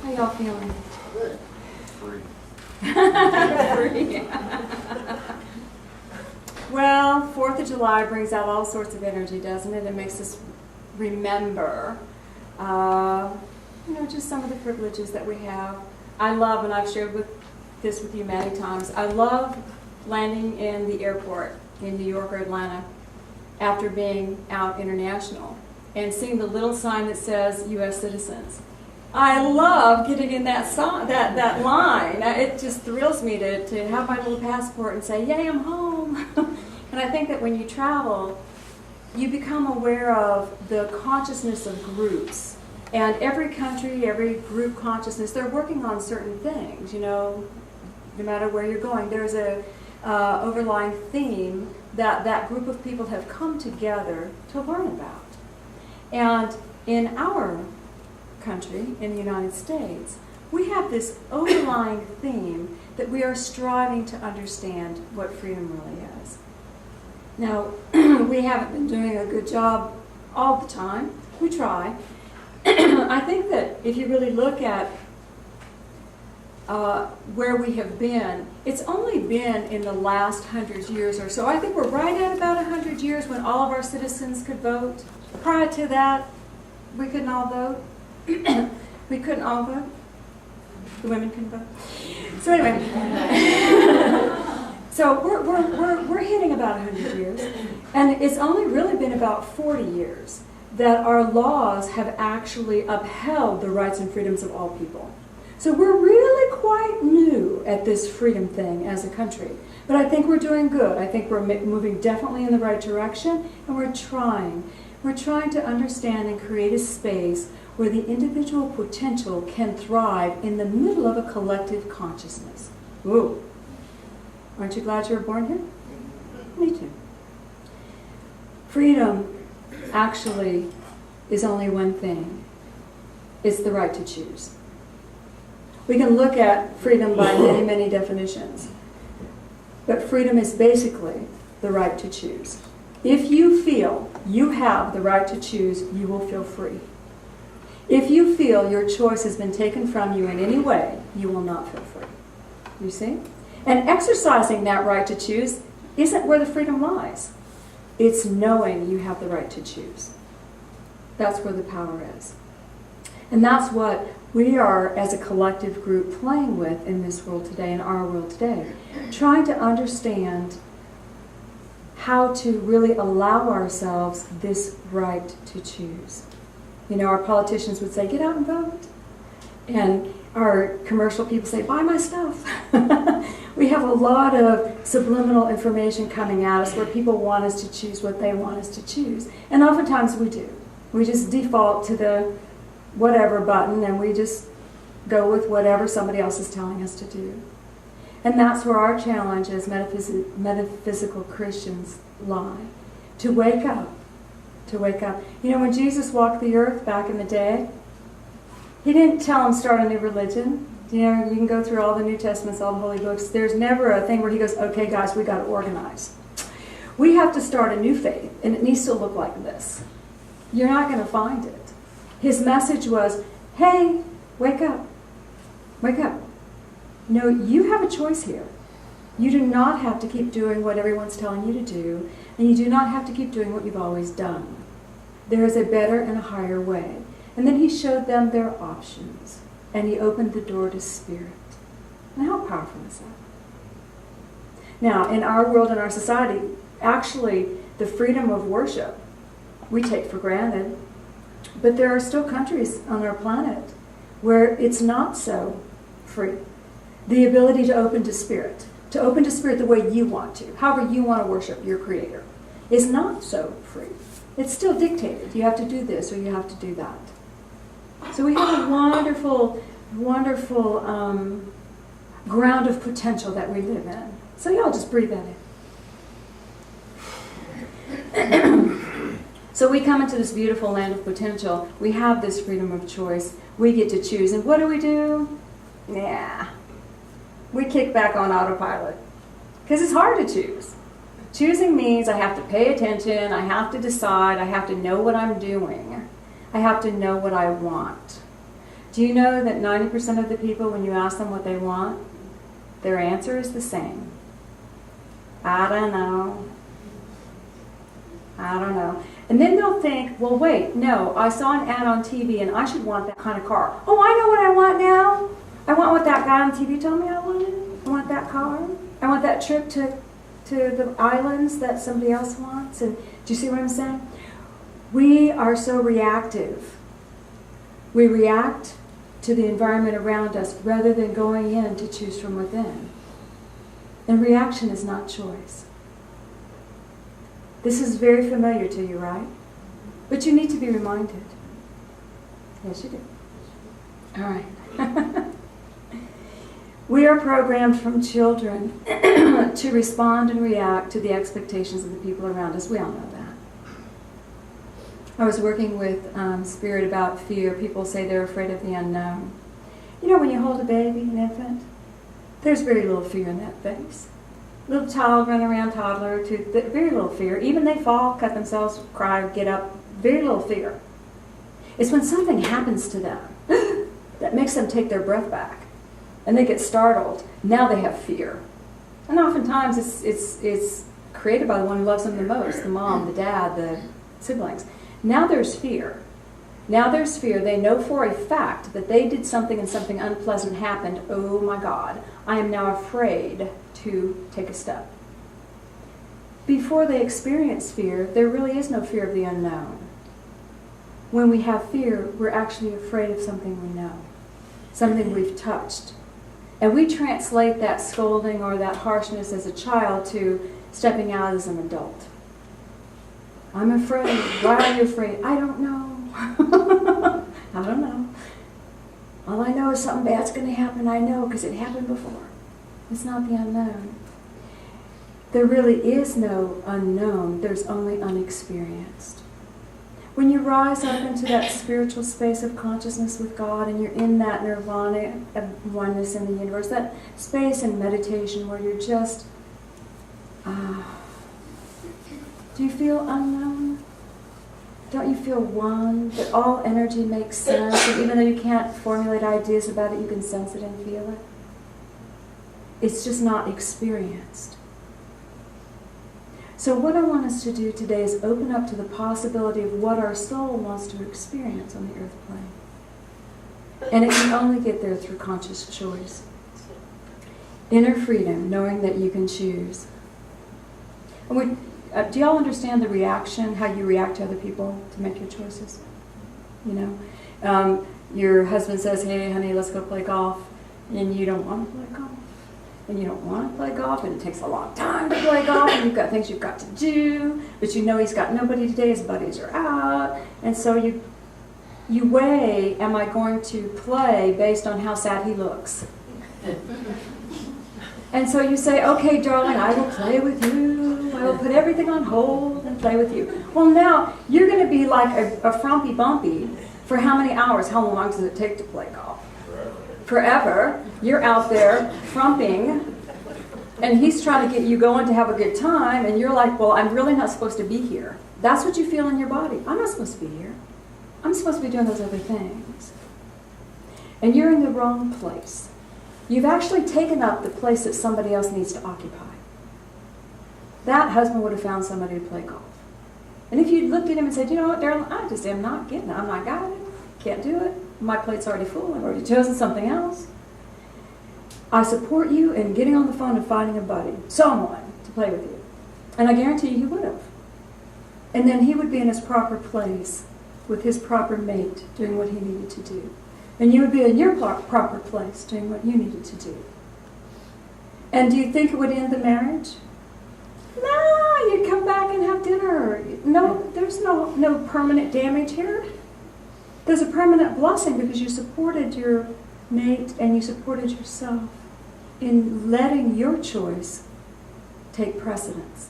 How y'all feeling? Good. Free. Free. Well, 4th of July brings out all sorts of energy, doesn't it? It makes us remember, just some of the privileges that we have. I love, and I've shared this with you many times, I love landing in the airport in New York or Atlanta after being out international and seeing the little sign that says U.S. citizens. I love getting in that line. It just thrills me to have my little passport and say, yay, I'm home. And I think that when you travel, you become aware of the consciousness of groups. And every country, every group consciousness, they're working on certain things, no matter where you're going. There's a overlying theme that group of people have come together to learn about. And in our country, in the United States, we have this overlying theme that we are striving to understand what freedom really is. Now, we haven't been doing a good job all the time. We try. I think that if you really look at where we have been, it's only been in the last 100 years or so. I think we're right at about 100 years when all of our citizens could vote. Prior to that, we couldn't all vote. We couldn't all vote. The women couldn't vote. So anyway, so we're hitting about 100 years, and it's only really been about 40 years that our laws have actually upheld the rights and freedoms of all people. So we're really quite new at this freedom thing as a country. But I think we're doing good. I think we're moving definitely in the right direction, and we're trying. We're trying to understand and create a space where the individual potential can thrive in the middle of a collective consciousness. Ooh. Aren't you glad you were born here? Me too. Freedom actually is only one thing. It's the right to choose. We can look at freedom by many, many definitions. But freedom is basically the right to choose. If you feel you have the right to choose, you will feel free. If you feel your choice has been taken from you in any way, you will not feel free. You see? And exercising that right to choose isn't where the freedom lies. It's knowing you have the right to choose. That's where the power is. And that's what we are, as a collective group, playing with in this world today, in our world today. Trying to understand how to really allow ourselves this right to choose. Our politicians would say, get out and vote. And our commercial people say, buy my stuff. We have a lot of subliminal information coming at us where people want us to choose what they want us to choose. And oftentimes we do. We just default to the whatever button and we just go with whatever somebody else is telling us to do. And that's where our challenge as metaphysical Christians lie. To wake up. To wake up. When Jesus walked the earth back in the day, he didn't tell them start a new religion. You can go through all the New Testaments, all the holy books. There's never a thing where he goes, okay guys, we got to organize. We have to start a new faith, and it needs to look like this. You're not going to find it. His message was, hey, wake up. Wake up. You have a choice here. You do not have to keep doing what everyone's telling you to do, and you do not have to keep doing what you've always done. There is a better and a higher way. And then he showed them their options, and he opened the door to spirit. And how powerful is that? Now, in our world, in our society, actually, the freedom of worship, we take for granted. But there are still countries on our planet where it's not so free. The ability to open to spirit the way you want to, however you want to worship your Creator, is not so free. It's still dictated. You have to do this or you have to do that. So we have a wonderful, wonderful ground of potential that we live in. So y'all just breathe that in. So we come into this beautiful land of potential. We have this freedom of choice. We get to choose. And what do? Yeah. We kick back on autopilot. Because it's hard to choose. Choosing means I have to pay attention. I have to decide. I have to know what I'm doing. I have to know what I want. Do you know that 90% of the people, when you ask them what they want, their answer is the same? I don't know. I don't know. And then they'll think, well, wait, no, I saw an ad on TV and I should want that kind of car. Oh, I know what I want now. I want what that guy on TV told me I wanted. I want that car. I want that trip to the islands that somebody else wants. And do you see what I'm saying? We are so reactive. We react to the environment around us rather than going in to choose from within. And reaction is not choice. This is very familiar to you, right? But you need to be reminded. Yes, you do. All right. We are programmed from children to respond and react to the expectations of the people around us. We all know that. I was working with Spirit about fear. People say they're afraid of the unknown. You know, when you hold a baby, an infant, there's very little fear in that face. Little child running around, toddler, very little fear. Even they fall, cut themselves, cry, get up, very little fear. It's when something happens to them that makes them take their breath back. And they get startled. Now they have fear. And oftentimes it's created by the one who loves them the most, the mom, the dad, the siblings. Now there's fear. Now there's fear. They know for a fact that they did something and something unpleasant happened. Oh my God, I am now afraid to take a step. Before they experience fear, there really is no fear of the unknown. When we have fear, we're actually afraid of something we know, something we've touched. And we translate that scolding or that harshness as a child to stepping out as an adult. I'm afraid. Why are you afraid? I don't know. I don't know. All I know is something bad's going to happen. I know because it happened before. It's not the unknown. There really is no unknown. There's only unexperienced. When you rise up into that spiritual space of consciousness with God and you're in that nirvana of oneness in the universe, that space in meditation where you're just, do you feel unknown? Don't you feel one? That all energy makes sense, and even though you can't formulate ideas about it, you can sense it and feel it? It's just not experienced. So what I want us to do today is open up to the possibility of what our soul wants to experience on the earth plane. And it can only get there through conscious choice. Inner freedom, knowing that you can choose. And do y'all understand the reaction, how you react to other people to make your choices? You know, your husband says, hey, honey, let's go play golf. And you don't want to play golf. And you don't want to play golf, and it takes a long time to play golf, and you've got things you've got to do, but you know he's got nobody today, his buddies are out, and so you weigh, am I going to play based on how sad he looks? And so you say, okay, darling, I will play with you, I will put everything on hold and play with you. Well, now, you're going to be like a frumpy bumpy for how many hours? How long does it take to play golf? Forever. You're out there frumping, and he's trying to get you going to have a good time, and you're like, well, I'm really not supposed to be here. That's what you feel in your body. I'm not supposed to be here. I'm supposed to be doing those other things. And you're in the wrong place. You've actually taken up the place that somebody else needs to occupy. That husband would have found somebody to play golf. And if you looked at him and said, you know what, Darryl, I just am not getting it. I'm not got it. Can't do it. My plate's already full. I've already chosen something else. I support you in getting on the phone and finding a buddy, someone to play with you. And I guarantee you he would have. And then he would be in his proper place with his proper mate doing what he needed to do. And you would be in your proper place doing what you needed to do. And do you think it would end the marriage? No, you'd come back and have dinner. No, there's no permanent damage here. There's a permanent blessing because you supported your mate and you supported yourself in letting your choice take precedence.